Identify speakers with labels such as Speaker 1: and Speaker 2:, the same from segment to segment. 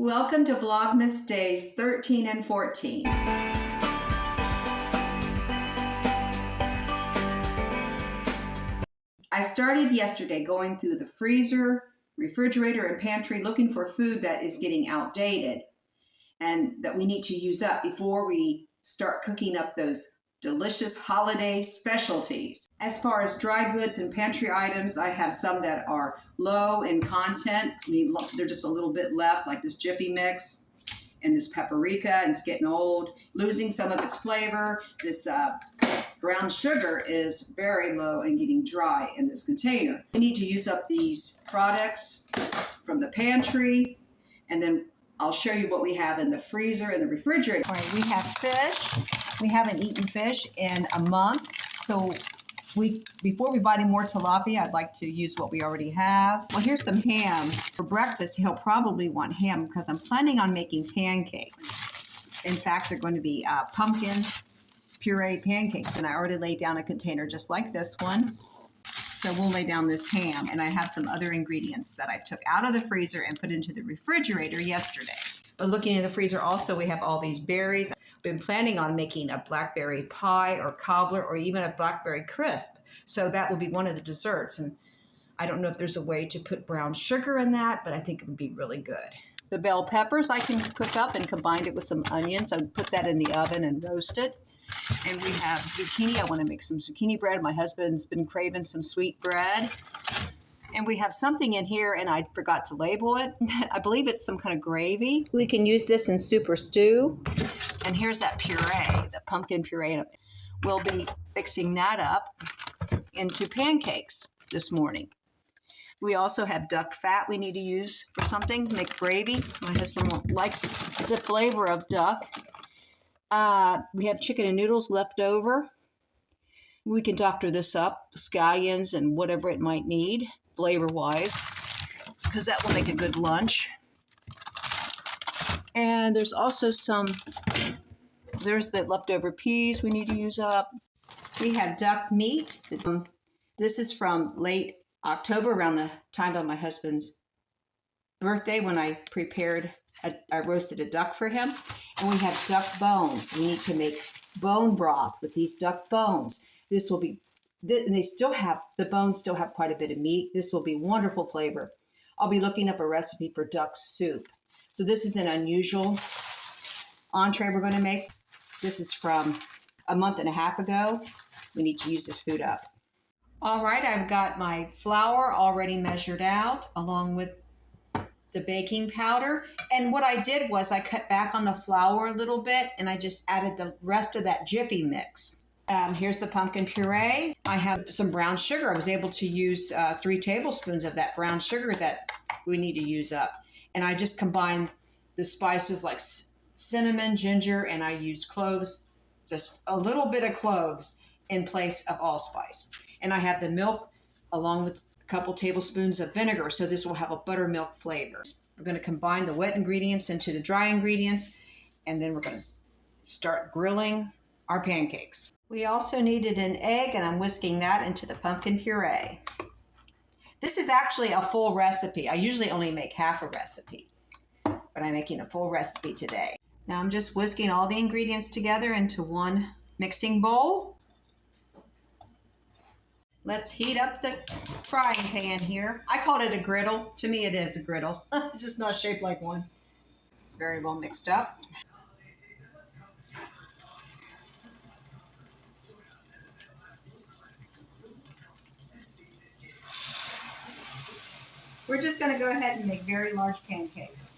Speaker 1: Welcome to Vlogmas days 13 and 14. I started yesterday going through the freezer, refrigerator, and pantry looking for food that is getting outdated and that we need to use up before we start cooking up those delicious holiday specialties. As far as dry goods and pantry items, I have some that are low in content. They're just a little bit left, like this Jiffy mix and this paprika, and it's getting old, losing some of its flavor. This brown sugar is very low and getting dry in this container. We need to use up these products from the pantry, and then I'll show you what we have in the freezer and the refrigerator. All right, we have fish. We haven't eaten fish in a month, so before we buy any more tilapia, I'd like to use what we already have. Well, here's some ham. For breakfast, he'll probably want ham because I'm planning on making pancakes. In fact, they're going to be pumpkin puree pancakes, and I already laid down a container just like this one. So we'll lay down this ham, and I have some other ingredients that I took out of the freezer and put into the refrigerator yesterday. But looking in the freezer also, we have all these berries. I've been planning on making a blackberry pie or cobbler or even a blackberry crisp. So that will be one of the desserts. And I don't know if there's a way to put brown sugar in that, but I think it would be really good. The bell peppers I can cook up and combine it with some onions. I would put that in the oven and roast it. And we have zucchini. I want to make some zucchini bread. My husband's been craving some sweet bread. And we have something in here, and I forgot to label it. I believe it's some kind of gravy. We can use this in soup or stew. And here's that puree, the pumpkin puree. We'll be fixing that up into pancakes this morning. We also have duck fat we need to use for something, make gravy. My husband likes the flavor of duck. We have chicken and noodles left over. We can doctor this up, scallions and whatever it might need, flavor-wise, because that will make a good lunch. And there's also there's the leftover peas we need to use up. We have duck meat. This is from late October, around the time of my husband's birthday, when I roasted a duck for him. And we have duck bones. We need to make bone broth with these duck bones. This will be, and the bones still have quite a bit of meat. This will be wonderful flavor. I'll be looking up a recipe for duck soup. So this is an unusual entree we're going to make. This is from a month and a half ago. We need to use this food up. All right, I've got my flour already measured out along with the baking powder. And what I did was I cut back on the flour a little bit, and I just added the rest of that Jiffy mix. Here's the pumpkin puree. I have some brown sugar. I was able to use 3 tablespoons of that brown sugar that we need to use up. And I just combined the spices like cinnamon, ginger, and I used cloves, just a little bit of cloves in place of allspice. And I have the milk along with a couple tablespoons of vinegar, so this will have a buttermilk flavor. We're going to combine the wet ingredients into the dry ingredients, and then we're going to start grilling our pancakes. We also needed an egg, and I'm whisking that into the pumpkin puree. This is actually a full recipe. I usually only make half a recipe, but I'm making a full recipe today. Now I'm just whisking all the ingredients together into one mixing bowl. Let's heat up the frying pan here. I called it a griddle. To me, it is a griddle. It's just not shaped like one. Very well mixed up. We're just going to go ahead and make very large pancakes.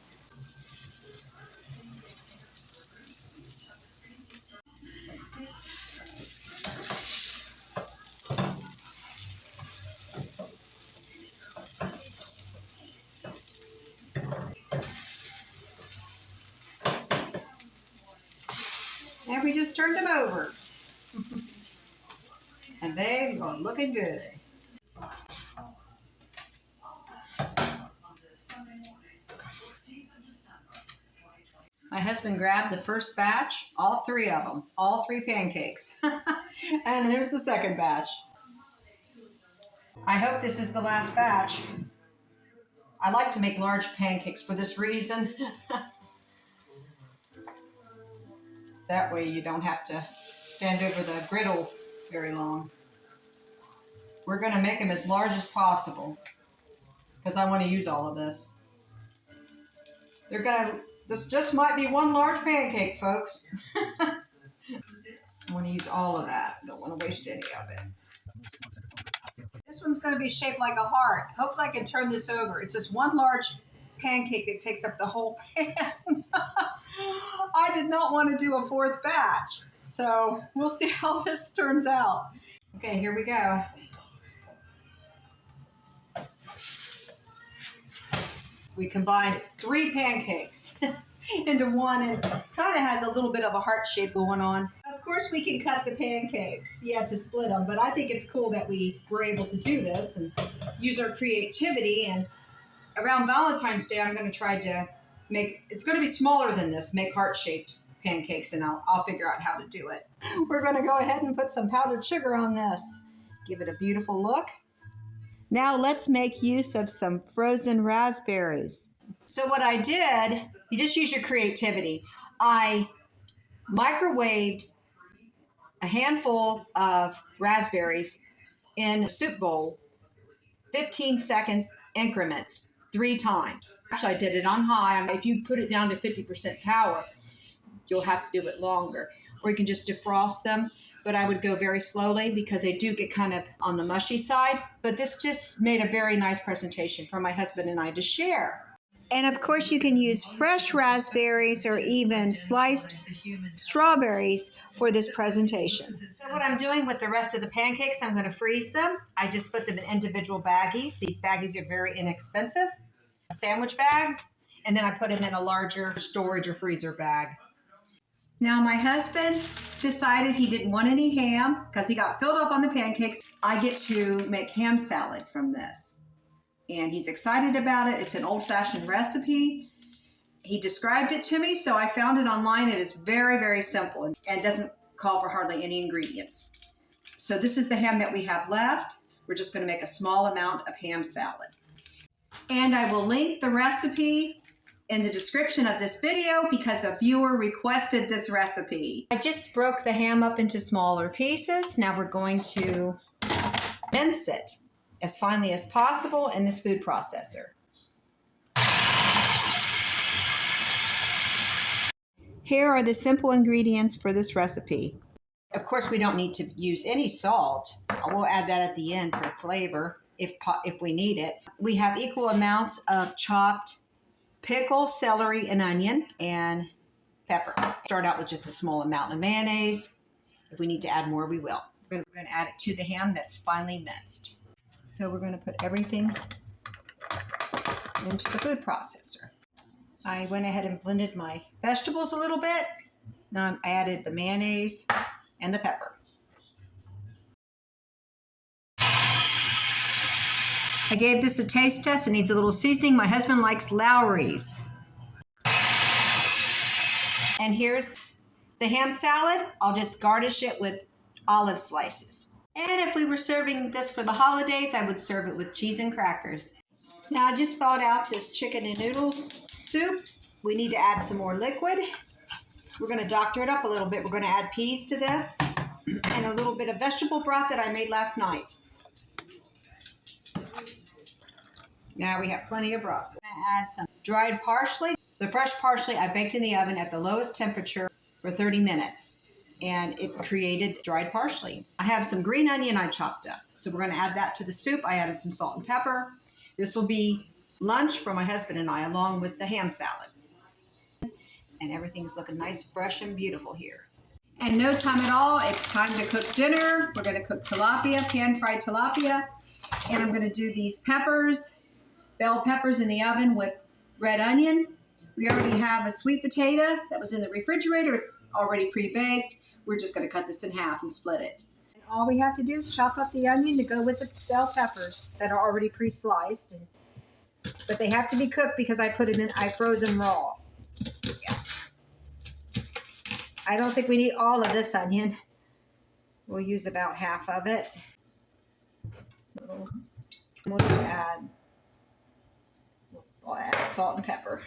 Speaker 1: And we just turned them over. And they are looking good. My husband grabbed the first batch, all 3 of them, all 3 pancakes. And there's the second batch. I hope this is the last batch. I like to make large pancakes for this reason. That way you don't have to stand over the griddle very long. We're going to make them as large as possible because I want to use all of this. This just might be one large pancake, folks. I want to use all of that. Don't want to waste any of it. This one's going to be shaped like a heart. Hopefully I can turn this over. It's just one large pancake that takes up the whole pan. I did not want to do a fourth batch. So we'll see how this turns out. Okay, here we go. We combined 3 pancakes into one, and kind of has a little bit of a heart shape going on. Of course we can cut the pancakes, to split them, but I think it's cool that we were able to do this and use our creativity. And around Valentine's Day, I'm going to try to make, it's going to be smaller than this, make heart-shaped pancakes, and I'll figure out how to do it. We're going to go ahead and put some powdered sugar on this. Give it a beautiful look. Now let's make use of some frozen raspberries. So what I did, you just use your creativity. I microwaved a handful of raspberries in a soup bowl, 15 seconds increments, 3 times. Actually, I did it on high. If you put it down to 50% power, you'll have to do it longer. Or you can just defrost them. But I would go very slowly because they do get kind of on the mushy side. But this just made a very nice presentation for my husband and I to share. And of course you can use fresh raspberries or even sliced strawberries for this presentation. So what I'm doing with the rest of the pancakes, I'm going to freeze them. I just put them in individual baggies. These baggies are very inexpensive, sandwich bags. And then I put them in a larger storage or freezer bag. Now my husband decided he didn't want any ham because he got filled up on the pancakes. I get to make ham salad from this. And he's excited about it. It's an old-fashioned recipe. He described it to me, so I found it online. It is very, very simple and doesn't call for hardly any ingredients. So this is the ham that we have left. We're just going to make a small amount of ham salad. And I will link the recipe in the description of this video because a viewer requested this recipe. I just broke the ham up into smaller pieces. Now we're going to mince it as finely as possible in this food processor. Here are the simple ingredients for this recipe. Of course, we don't need to use any salt. We'll add that at the end for flavor if we need it. We have equal amounts of chopped pickle, celery, and onion, and pepper. Start out with just a small amount of mayonnaise. If we need to add more, we will. We're going to add it to the ham that's finely minced. So we're going to put everything into the food processor. I went ahead and blended my vegetables a little bit. Now I added the mayonnaise and the pepper. I gave this a taste test. It needs a little seasoning. My husband likes Lowry's. And here's the ham salad. I'll just garnish it with olive slices. And if we were serving this for the holidays, I would serve it with cheese and crackers. Now I just thawed out this chicken and noodles soup. We need to add some more liquid. We're going to doctor it up a little bit. We're going to add peas to this and a little bit of vegetable broth that I made last night. Now we have plenty of broth. I'm going to add some dried parsley. The fresh parsley I baked in the oven at the lowest temperature for 30 minutes. And it created dried parsley. I have some green onion I chopped up. So we're going to add that to the soup. I added some salt and pepper. This will be lunch for my husband and I along with the ham salad. And everything's looking nice, fresh, and beautiful here. And no time at all, it's time to cook dinner. We're going to cook tilapia, pan-fried tilapia. And I'm going to do these peppers, bell peppers in the oven with red onion. We already have a sweet potato that was in the refrigerator. It's already pre-baked. We're just going to cut this in half and split it. And all we have to do is chop up the onion to go with the bell peppers that are already pre-sliced. But they have to be cooked because I froze them raw. Yeah. I don't think we need all of this onion. We'll use about half of it. We'll just add a I'll add salt and pepper.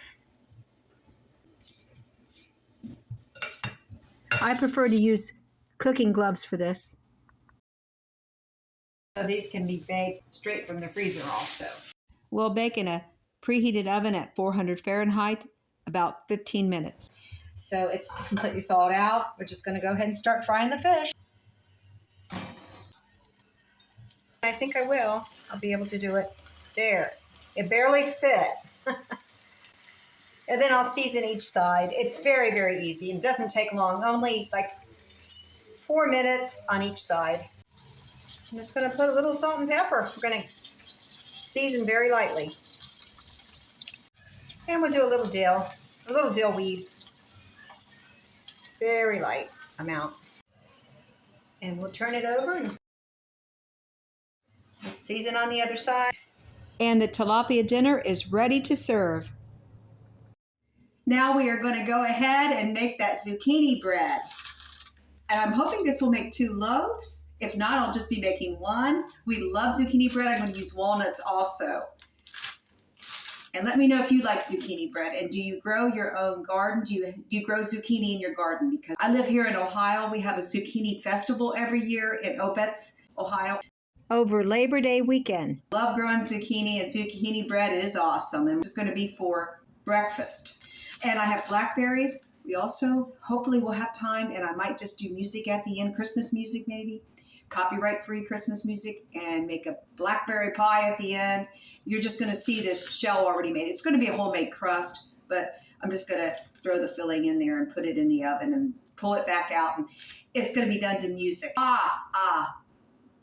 Speaker 1: I prefer to use cooking gloves for this. So these can be baked straight from the freezer also. We'll bake in a preheated oven at 400 Fahrenheit, about 15 minutes. So it's completely thawed out. We're just going to go ahead and start frying the fish. I think I will. I'll be able to do it. There. It barely fit. And then I'll season each side. It's very, very easy. It doesn't take long. Only like 4 minutes on each side. I'm just going to put a little salt and pepper. We're going to season very lightly. And we'll do a little dill weed. Very light amount. And we'll turn it over and we'll season on the other side. And the tilapia dinner is ready to serve. Now we are going to go ahead and make that zucchini bread. And I'm hoping this will make 2 loaves. If not, I'll just be making 1. We love zucchini bread. I'm going to use walnuts also. And let me know if you like zucchini bread. And do you grow your own garden? Do you grow zucchini in your garden? Because I live here in Ohio. We have a zucchini festival every year in Opitz, Ohio. Over Labor Day weekend. Love growing zucchini and zucchini bread. It is awesome. And it's going to be for breakfast. And I have blackberries. We also hopefully will have time, and I might just do music at the end, Christmas music maybe, copyright-free Christmas music, and make a blackberry pie at the end. You're just going to see this shell already made. It's going to be a homemade crust, but I'm just going to throw the filling in there and put it in the oven and pull it back out, and it's going to be done to music.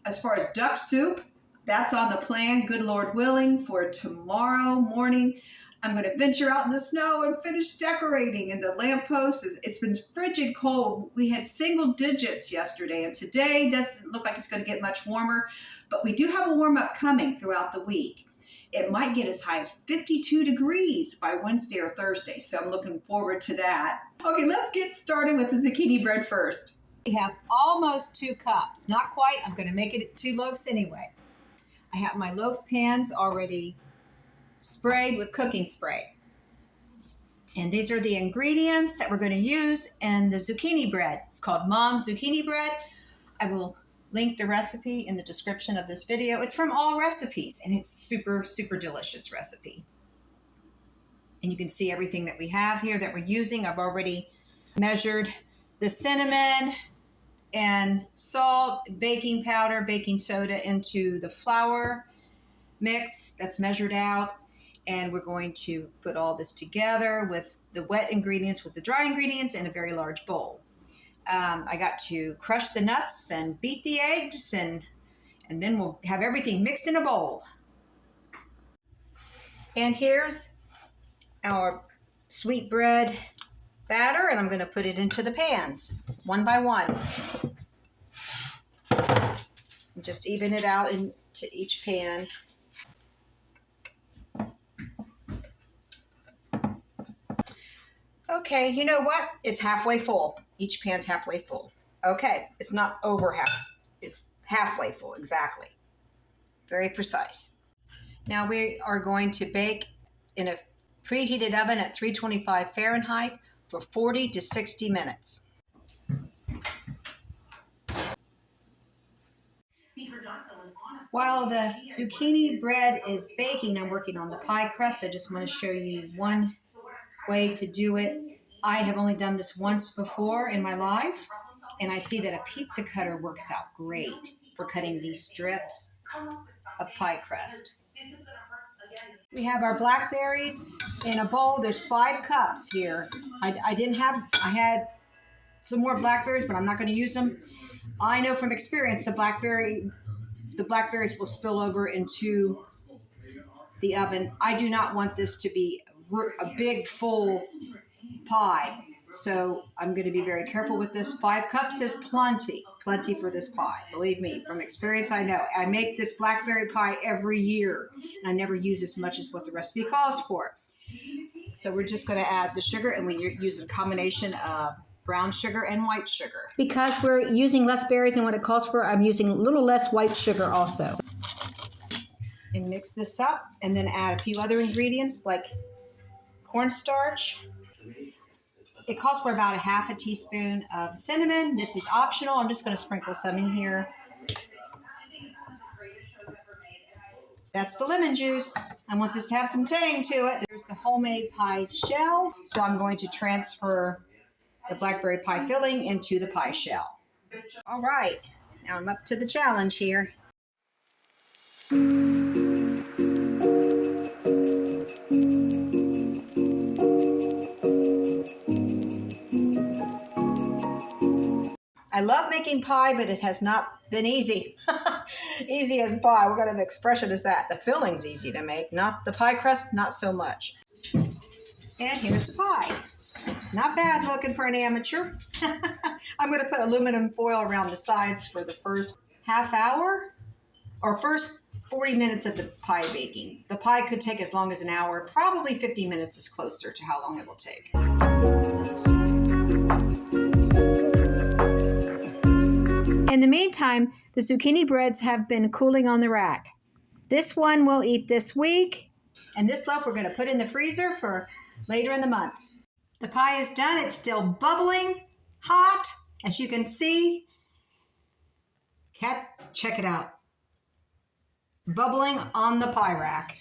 Speaker 1: As far as duck soup, that's on the plan, good Lord willing, for tomorrow morning. I'm going to venture out in the snow and finish decorating. And the lamppost, it's been frigid cold. We had single digits yesterday, and today doesn't look like it's going to get much warmer. But we do have a warm-up coming throughout the week. It might get as high as 52 degrees by Wednesday or Thursday, so I'm looking forward to that. Okay, let's get started with the zucchini bread first. We have almost 2 cups. Not quite. I'm going to make it 2 loaves anyway. I have my loaf pans already sprayed with cooking spray. And these are the ingredients that we're going to use in the zucchini bread. It's called Mom's Zucchini Bread. I will link the recipe in the description of this video. It's from All Recipes, and it's super, super delicious recipe. And you can see everything that we have here that we're using. I've already measured the cinnamon and salt, baking powder, baking soda into the flour mix that's measured out. And we're going to put all this together with the wet ingredients, with the dry ingredients in a very large bowl. I got to crush the nuts and beat the eggs, and then we'll have everything mixed in a bowl. And here's our sweet bread batter, and I'm going to put it into the pans, one by one. And just even it out into each pan. Okay, you know what? It's halfway full. Each pan's halfway full. Okay, it's not over half. It's halfway full, exactly. Very precise. Now we are going to bake in a preheated oven at 325 Fahrenheit for 40 to 60 minutes. While the zucchini bread is baking, I'm working on the pie crust. I just want to show you one way to do it. I have only done this once before in my life, and I see that a pizza cutter works out great for cutting these strips of pie crust. We have our blackberries in a bowl. There's 5 cups here. I had some more blackberries, but I'm not going to use them. I know from experience the blackberries will spill over into the oven. I do not want this to be a big full pie, so I'm going to be very careful with this. 5 cups is plenty for this pie. Believe me, from experience, I know. I make this blackberry pie every year, and I never use as much as what the recipe calls for. So we're just going to add the sugar, and we use a combination of brown sugar and white sugar. Because we're using less berries than what it calls for, I'm using a little less white sugar also. And mix this up and then add a few other ingredients like cornstarch. It calls for about a half a teaspoon of cinnamon. This is optional. I'm just going to sprinkle some in here. That's the lemon juice. I want this to have some tang to it. There's the homemade pie shell. So I'm going to transfer the blackberry pie filling into the pie shell. All right, now I'm up to the challenge here. I love making pie, but it has not been easy. Easy as pie. What kind of expression is that? The filling's easy to make, not the pie crust, not so much. And here's the pie. Not bad looking for an amateur. I'm going to put aluminum foil around the sides for the first half hour or first 40 minutes of the pie baking. The pie could take as long as an hour. Probably 50 minutes is closer to how long it will take. In the meantime, the zucchini breads have been cooling on the rack. This one we'll eat this week, and this loaf we're going to put in the freezer for later in the month. The pie is done. It's still bubbling hot, as you can see. Kat, check it out. Bubbling on the pie rack.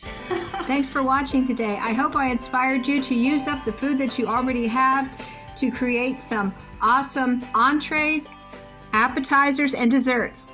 Speaker 1: Thanks for watching today. I hope I inspired you to use up the food that you already have to create some awesome entrees, appetizers, and desserts.